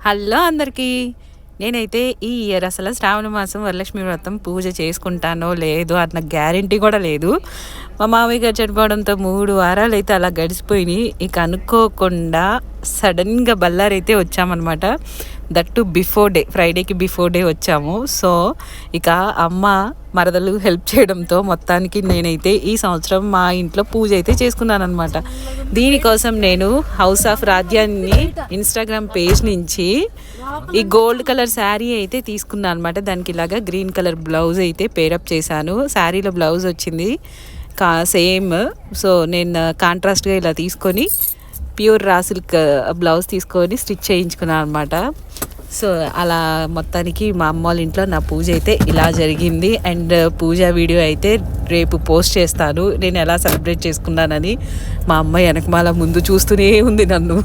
Hello అందరికీ. నేనైతే ఈ ఇయర్ అసలు శ్రావణ మాసం వరలక్ష్మి వ్రతం పూజ చేసుకుంటానో లేదో అన్న గ్యారంటీ కూడా లేదు. మా మామయ్య గారు చనిపోవడంతో 3 వారాలు అయితే అలా గడిచిపోయినాయి. ఇక అనుకోకుండా సడన్గా బళ్ళారి అయితే వచ్చామన్నమాట. దట్టు బిఫోర్ డే, ఫ్రైడేకి బిఫోర్ డే వచ్చాము. సో ఇక అమ్మ మరదలు హెల్ప్ చేయడంతో మొత్తానికి నేనైతే ఈ సంవత్సరం మా ఇంట్లో పూజ అయితే చేసుకున్నాను అనమాట. దీనికోసం నేను హౌస్ ఆఫ్ రాధ్యాన్ని ఇన్స్టాగ్రామ్ పేజ్ నుంచి ఈ గోల్డ్ కలర్ శారీ అయితే తీసుకున్నాను అనమాట. దానికి ఇలాగా గ్రీన్ కలర్ బ్లౌజ్ అయితే పేరప్ చేశాను. శారీలో బ్లౌజ్ వచ్చింది సేమ్. సో నేను కాంట్రాస్ట్గా ఇలా తీసుకొని ప్యూర్ రా సిల్క్ బ్లౌజ్ తీసుకొని స్టిచ్ చేయించుకున్నాను అనమాట. సో అలా మొత్తానికి మా అమ్మ వాళ్ళ ఇంట్లో నా పూజ అయితే ఇలా జరిగింది. అండ్ పూజ వీడియో అయితే రేపు పోస్ట్ చేస్తాను, నేను ఎలా సెలబ్రేట్ చేసుకున్నానని. మా అమ్మ వెనకమాల ముందు చూస్తూనే ఉంది నన్ను.